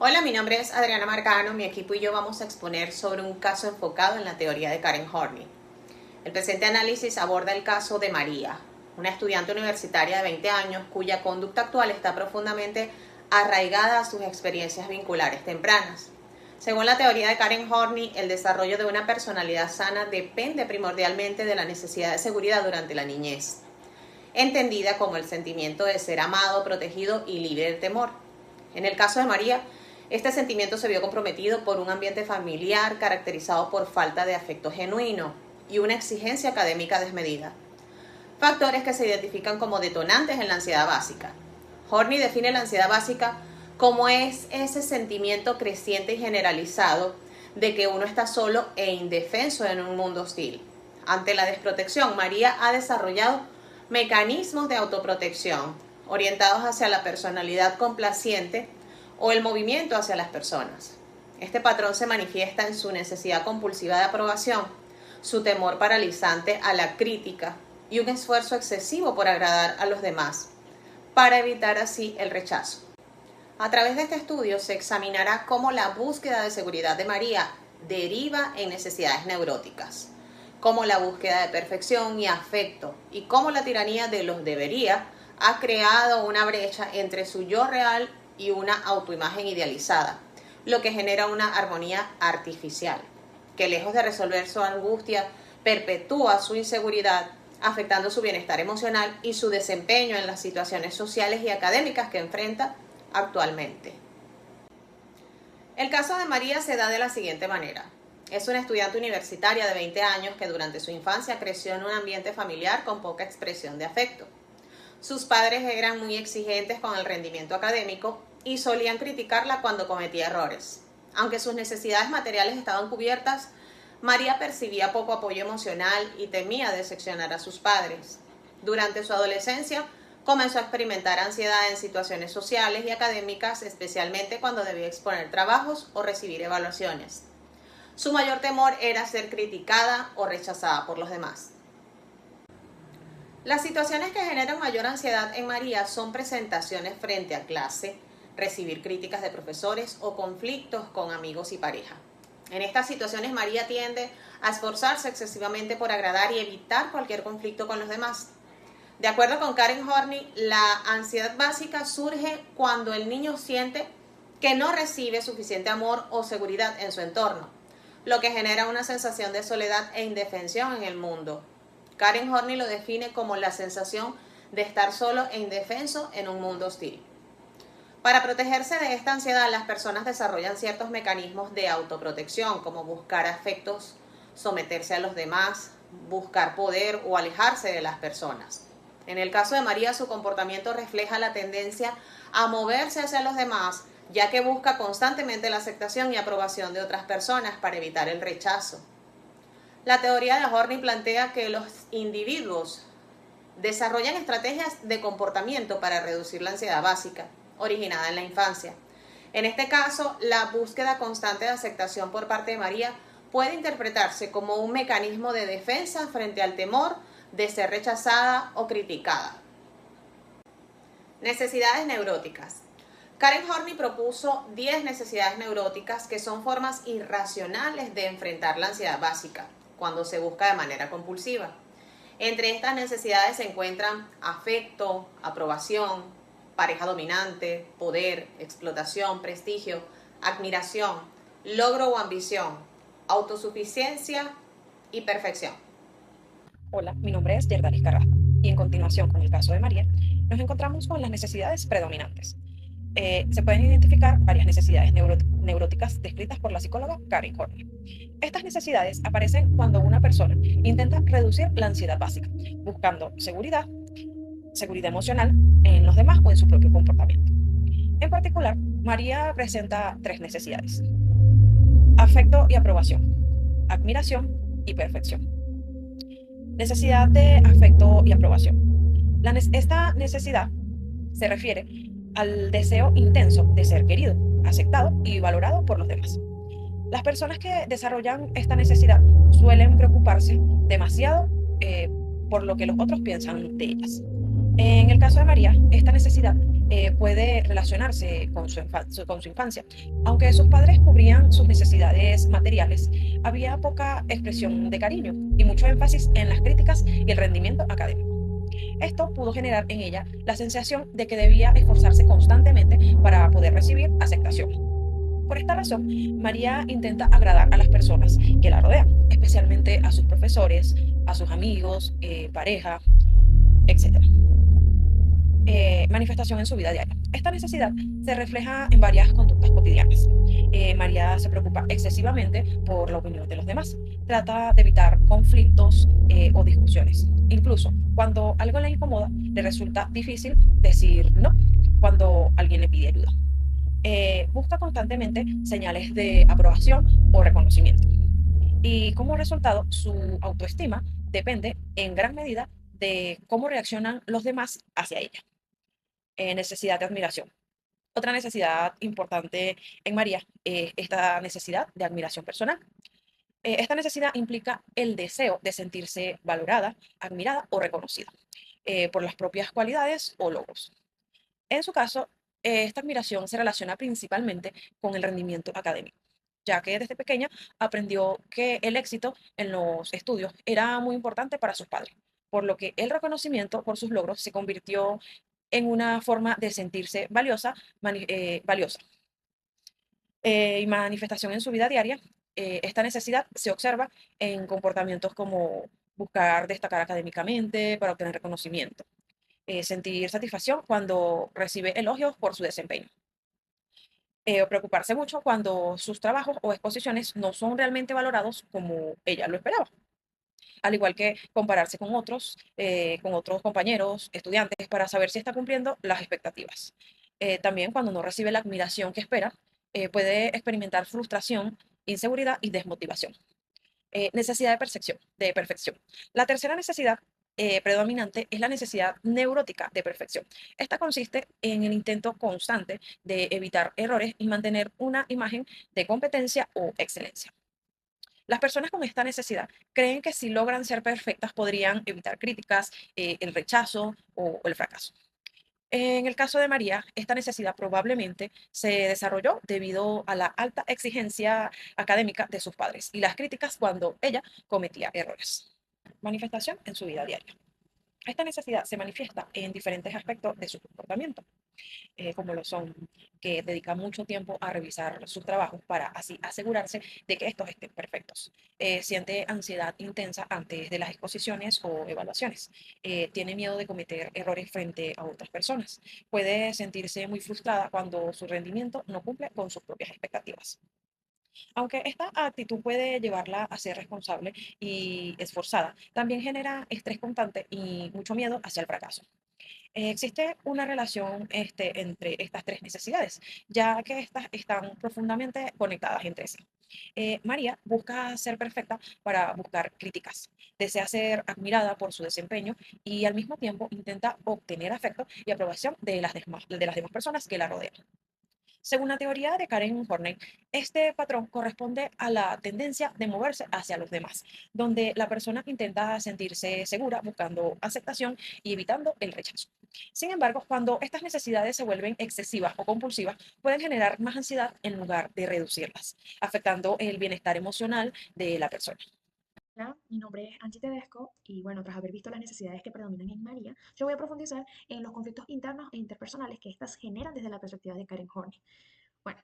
Hola, mi nombre es Adriana Marcano. Mi equipo y yo vamos a exponer sobre un caso enfocado en la teoría de Karen Horney. El presente análisis aborda el caso de María, una estudiante universitaria de 20 años cuya conducta actual está profundamente arraigada a sus experiencias vinculares tempranas. Según la teoría de Karen Horney, el desarrollo de una personalidad sana depende primordialmente de la necesidad de seguridad durante la niñez, entendida como el sentimiento de ser amado, protegido y libre de temor. En el caso de María, este sentimiento se vio comprometido por un ambiente familiar caracterizado por falta de afecto genuino y una exigencia académica desmedida, factores que se identifican como detonantes en la ansiedad básica. Horney define la ansiedad básica como es ese sentimiento creciente y generalizado de que uno está solo e indefenso en un mundo hostil. Ante la desprotección, María ha desarrollado mecanismos de autoprotección orientados hacia la personalidad complaciente o el movimiento hacia las personas. Este patrón se manifiesta en su necesidad compulsiva de aprobación, su temor paralizante a la crítica y un esfuerzo excesivo por agradar a los demás, para evitar así el rechazo. A través de este estudio se examinará cómo la búsqueda de seguridad de María deriva en necesidades neuróticas, cómo la búsqueda de perfección y afecto y cómo la tiranía de los debería ha creado una brecha entre su yo real y una autoimagen idealizada, lo que genera una armonía artificial, que lejos de resolver su angustia, perpetúa su inseguridad, afectando su bienestar emocional y su desempeño en las situaciones sociales y académicas que enfrenta actualmente. El caso de María se da de la siguiente manera. Es una estudiante universitaria de 20 años que durante su infancia creció en un ambiente familiar con poca expresión de afecto. Sus padres eran muy exigentes con el rendimiento académico y solían criticarla cuando cometía errores. Aunque sus necesidades materiales estaban cubiertas, María percibía poco apoyo emocional y temía decepcionar a sus padres. Durante su adolescencia, comenzó a experimentar ansiedad en situaciones sociales y académicas, especialmente cuando debía exponer trabajos o recibir evaluaciones. Su mayor temor era ser criticada o rechazada por los demás. Las situaciones que generan mayor ansiedad en María son presentaciones frente a clase, recibir críticas de profesores o conflictos con amigos y pareja. En estas situaciones María tiende a esforzarse excesivamente por agradar y evitar cualquier conflicto con los demás. De acuerdo con Karen Horney, la ansiedad básica surge cuando el niño siente que no recibe suficiente amor o seguridad en su entorno, lo que genera una sensación de soledad e indefensión en el mundo. Karen Horney lo define como la sensación de estar solo e indefenso en un mundo hostil. Para protegerse de esta ansiedad, las personas desarrollan ciertos mecanismos de autoprotección, como buscar afectos, someterse a los demás, buscar poder o alejarse de las personas. En el caso de María, su comportamiento refleja la tendencia a moverse hacia los demás, ya que busca constantemente la aceptación y aprobación de otras personas para evitar el rechazo. La teoría de Horney plantea que los individuos desarrollan estrategias de comportamiento para reducir la ansiedad básica, originada en la infancia. En este caso, la búsqueda constante de aceptación por parte de María puede interpretarse como un mecanismo de defensa frente al temor de ser rechazada o criticada. Necesidades neuróticas. Karen Horney propuso 10 necesidades neuróticas que son formas irracionales de enfrentar la ansiedad básica cuando se busca de manera compulsiva. Entre estas necesidades se encuentran afecto, aprobación, pareja dominante, poder, explotación, prestigio, admiración, logro o ambición, autosuficiencia y perfección. Hola, mi nombre es Yerdalis Carrasco y en continuación con el caso de María, nos encontramos con las necesidades predominantes. Se pueden identificar varias necesidades neuróticas descritas por la psicóloga Karen Horney. Estas necesidades aparecen cuando una persona intenta reducir la ansiedad básica, buscando seguridad emocional en los demás o en su propio comportamiento. En particular, María presenta 3 necesidades: afecto y aprobación, admiración y perfección. Necesidad de afecto y aprobación. Esta necesidad se refiere al deseo intenso de ser querido, aceptado y valorado por los demás. Las personas que desarrollan esta necesidad suelen preocuparse demasiado por lo que los otros piensan de ellas. En el caso de María, esta necesidad puede relacionarse con su infancia. Aunque sus padres cubrían sus necesidades materiales, había poca expresión de cariño y mucho énfasis en las críticas y el rendimiento académico. Esto pudo generar en ella la sensación de que debía esforzarse constantemente para poder recibir aceptación. Por esta razón, María intenta agradar a las personas que la rodean, especialmente a sus profesores, a sus amigos, pareja, etc. Manifestación en su vida diaria. Esta necesidad se refleja en varias conductas cotidianas. María se preocupa excesivamente por la opinión de los demás. Trata de evitar conflictos o discusiones. Incluso cuando algo le incomoda, le resulta difícil decir no cuando alguien le pide ayuda. Busca constantemente señales de aprobación o reconocimiento. Y como resultado, su autoestima depende en gran medida de cómo reaccionan los demás hacia ella. Necesidad de admiración. Otra necesidad importante en María es esta necesidad de admiración personal. Esta necesidad implica el deseo de sentirse valorada, admirada o reconocida por las propias cualidades o logros. En su caso, esta admiración se relaciona principalmente con el rendimiento académico, ya que desde pequeña aprendió que el éxito en los estudios era muy importante para sus padres, por lo que el reconocimiento por sus logros se convirtió en una forma de sentirse valiosa. Y manifestación en su vida diaria, esta necesidad se observa en comportamientos como buscar destacar académicamente para obtener reconocimiento, sentir satisfacción cuando recibe elogios por su desempeño, o preocuparse mucho cuando sus trabajos o exposiciones no son realmente valorados como ella lo esperaba, al igual que compararse con otros compañeros, estudiantes, para saber si está cumpliendo las expectativas. También cuando no recibe la admiración que espera, puede experimentar frustración, inseguridad y desmotivación. Necesidad de perfección. La tercera necesidad predominante es la necesidad neurótica de perfección. Esta consiste en el intento constante de evitar errores y mantener una imagen de competencia o excelencia. Las personas con esta necesidad creen que si logran ser perfectas podrían evitar críticas, el rechazo o el fracaso. En el caso de María, esta necesidad probablemente se desarrolló debido a la alta exigencia académica de sus padres y las críticas cuando ella cometía errores. Manifestación en su vida diaria. Esta necesidad se manifiesta en diferentes aspectos de su comportamiento, como lo son que dedica mucho tiempo a revisar sus trabajos para así asegurarse de que estos estén perfectos. Siente ansiedad intensa antes de las exposiciones o evaluaciones. Tiene miedo de cometer errores frente a otras personas. Puede sentirse muy frustrada cuando su rendimiento no cumple con sus propias expectativas. Aunque esta actitud puede llevarla a ser responsable y esforzada, también genera estrés constante y mucho miedo hacia el fracaso. Existe una relación entre estas tres necesidades, ya que estas están profundamente conectadas entre sí. María busca ser perfecta para buscar críticas, desea ser admirada por su desempeño y al mismo tiempo intenta obtener afecto y aprobación de las demás personas que la rodean. Según la teoría de Karen Horney, este patrón corresponde a la tendencia de moverse hacia los demás, donde la persona intenta sentirse segura buscando aceptación y evitando el rechazo. Sin embargo, cuando estas necesidades se vuelven excesivas o compulsivas, pueden generar más ansiedad en lugar de reducirlas, afectando el bienestar emocional de la persona. Hola, mi nombre es Angie Tedesco y bueno, tras haber visto las necesidades que predominan en María, yo voy a profundizar en los conflictos internos e interpersonales que éstas generan desde la perspectiva de Karen Horney. Bueno,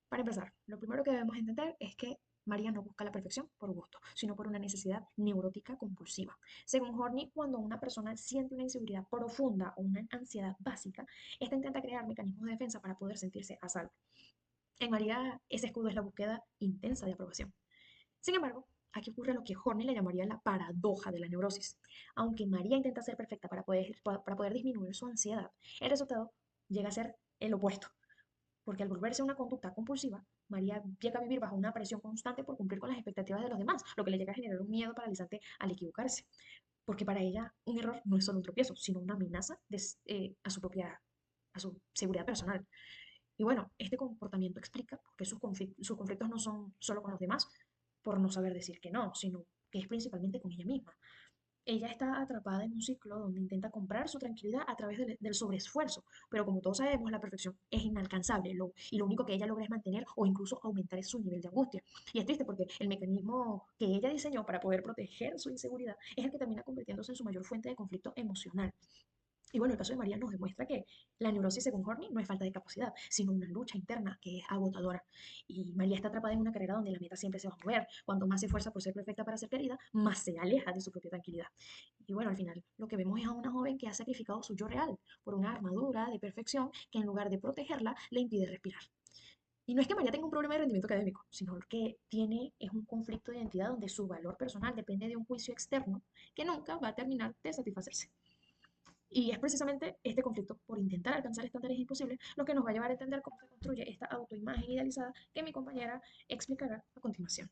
para empezar, lo primero que debemos entender es que María no busca la perfección por gusto, sino por una necesidad neurótica compulsiva. Según Horney, cuando una persona siente una inseguridad profunda o una ansiedad básica, ésta intenta crear mecanismos de defensa para poder sentirse a salvo. En María, ese escudo es la búsqueda intensa de aprobación. Sin embargo, aquí ocurre lo que Horney le llamaría la paradoja de la neurosis. Aunque María intenta ser perfecta para poder disminuir su ansiedad, el resultado llega a ser el opuesto, porque al volverse una conducta compulsiva, María llega a vivir bajo una presión constante por cumplir con las expectativas de los demás, lo que le llega a generar un miedo paralizante al equivocarse, porque para ella un error no es solo un tropiezo, sino una amenaza a su seguridad personal. Y bueno, este comportamiento explica por qué sus conflictos no son solo con los demás, por no saber decir que no, sino que es principalmente con ella misma. Ella está atrapada en un ciclo donde intenta comprar su tranquilidad a través del sobreesfuerzo, pero como todos sabemos, la perfección es inalcanzable y lo único que ella logra es mantener o incluso aumentar su nivel de angustia. Y es triste porque el mecanismo que ella diseñó para poder proteger su inseguridad es el que termina convirtiéndose en su mayor fuente de conflicto emocional. Y bueno, el caso de María nos demuestra que la neurosis, según Horney, no es falta de capacidad, sino una lucha interna que es agotadora. Y María está atrapada en una carrera donde la meta siempre se va a mover. Cuanto más se esfuerza por ser perfecta para ser querida, más se aleja de su propia tranquilidad. Y bueno, al final lo que vemos es a una joven que ha sacrificado su yo real por una armadura de perfección que en lugar de protegerla, le impide respirar. Y no es que María tenga un problema de rendimiento académico, sino que tiene es un conflicto de identidad donde su valor personal depende de un juicio externo que nunca va a terminar de satisfacerse. Y es precisamente este conflicto por intentar alcanzar estándares imposibles lo que nos va a llevar a entender cómo se construye esta autoimagen idealizada que mi compañera explicará a continuación.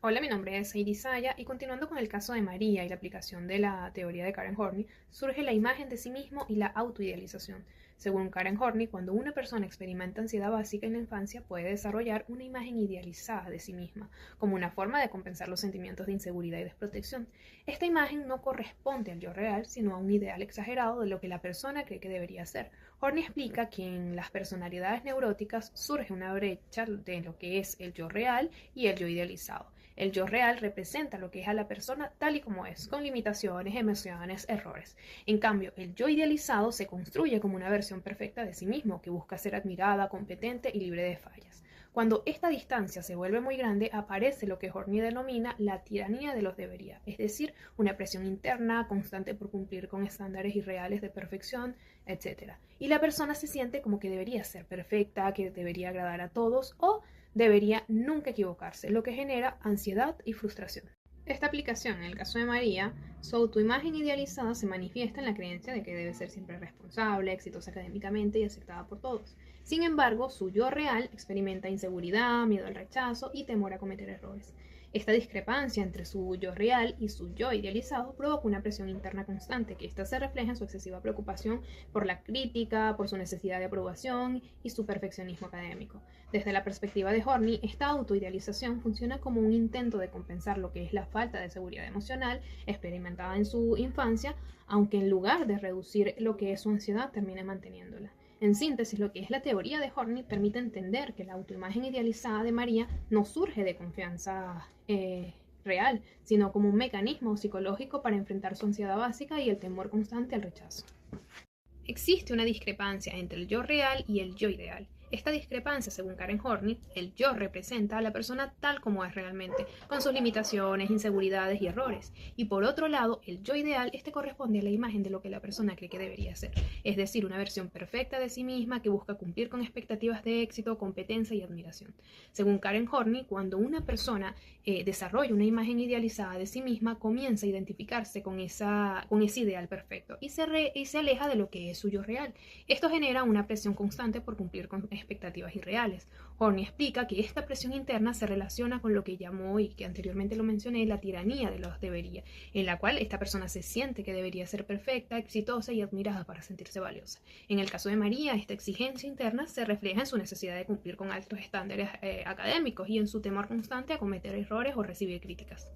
Hola, mi nombre es Heidi Saya y continuando con el caso de María y la aplicación de la teoría de Karen Horney, surge la imagen de sí mismo y la autoidealización. Según Karen Horney, cuando una persona experimenta ansiedad básica en la infancia, puede desarrollar una imagen idealizada de sí misma, como una forma de compensar los sentimientos de inseguridad y desprotección. Esta imagen no corresponde al yo real, sino a un ideal exagerado de lo que la persona cree que debería ser. Horney explica que en las personalidades neuróticas surge una brecha de lo que es el yo real y el yo idealizado. El yo real representa lo que es a la persona tal y como es, con limitaciones, emociones, errores. En cambio, el yo idealizado se construye como una versión perfecta de sí mismo, que busca ser admirada, competente y libre de fallas. Cuando esta distancia se vuelve muy grande, aparece lo que Horney denomina la tiranía de los debería, es decir, una presión interna constante por cumplir con estándares irreales de perfección, etc. Y la persona se siente como que debería ser perfecta, que debería agradar a todos o debería nunca equivocarse, lo que genera ansiedad y frustración. Esta aplicación, en el caso de María, su autoimagen idealizada se manifiesta en la creencia de que debe ser siempre responsable, exitosa académicamente y aceptada por todos. Sin embargo, su yo real experimenta inseguridad, miedo al rechazo y temor a cometer errores. Esta discrepancia entre su yo real y su yo idealizado provoca una presión interna constante, que ésta se refleja en su excesiva preocupación por la crítica, por su necesidad de aprobación y su perfeccionismo académico. Desde la perspectiva de Horney, esta autoidealización funciona como un intento de compensar lo que es la falta de seguridad emocional experimentada en su infancia, aunque en lugar de reducir lo que es su ansiedad, termina manteniéndola. En síntesis, lo que es la teoría de Horney permite entender que la autoimagen idealizada de María no surge de confianza real, sino como un mecanismo psicológico para enfrentar su ansiedad básica y el temor constante al rechazo. Existe una discrepancia entre el yo real y el yo ideal. Esta discrepancia, según Karen Horney, el yo representa a la persona tal como es realmente, con sus limitaciones, inseguridades y errores. Y por otro lado, el yo ideal, corresponde a la imagen de lo que la persona cree que debería ser, es decir, una versión perfecta de sí misma que busca cumplir con expectativas de éxito, competencia y admiración. Según Karen Horney, cuando una persona desarrolla una imagen idealizada de sí misma, comienza a identificarse con ese ideal perfecto y se aleja de lo que es su yo real. Esto genera una presión constante por cumplir con expectativas irreales. Horney explica que esta presión interna se relaciona con lo que llamó, y que anteriormente lo mencioné, la tiranía de los debería, en la cual esta persona se siente que debería ser perfecta, exitosa y admirada para sentirse valiosa. En el caso de María, esta exigencia interna se refleja en su necesidad de cumplir con altos estándares académicos y en su temor constante a cometer errores o recibir críticas.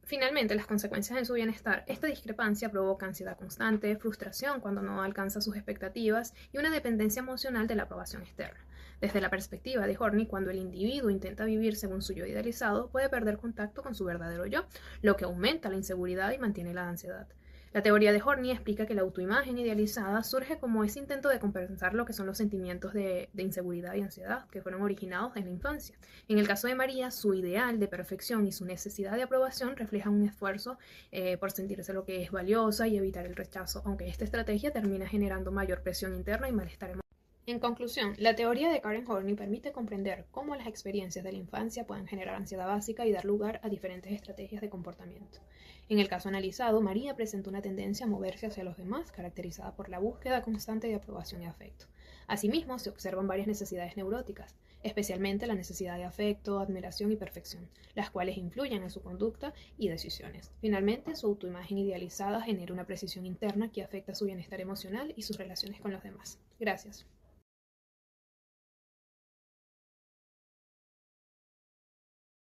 Finalmente, las consecuencias en su bienestar. Esta discrepancia provoca ansiedad constante, frustración cuando no alcanza sus expectativas y una dependencia emocional de la aprobación externa. Desde la perspectiva de Horney, cuando el individuo intenta vivir según su yo idealizado, puede perder contacto con su verdadero yo, lo que aumenta la inseguridad y mantiene la ansiedad. La teoría de Horney explica que la autoimagen idealizada surge como ese intento de compensar lo que son los sentimientos de inseguridad y ansiedad que fueron originados en la infancia. En el caso de María, su ideal de perfección y su necesidad de aprobación reflejan un esfuerzo por sentirse lo que es valiosa y evitar el rechazo, aunque esta estrategia termina generando mayor presión interna y malestar emocional. En conclusión, la teoría de Karen Horney permite comprender cómo las experiencias de la infancia pueden generar ansiedad básica y dar lugar a diferentes estrategias de comportamiento. En el caso analizado, María presenta una tendencia a moverse hacia los demás, caracterizada por la búsqueda constante de aprobación y afecto. Asimismo, se observan varias necesidades neuróticas, especialmente la necesidad de afecto, admiración y perfección, las cuales influyen en su conducta y decisiones. Finalmente, su autoimagen idealizada genera una precisión interna que afecta su bienestar emocional y sus relaciones con los demás. Gracias.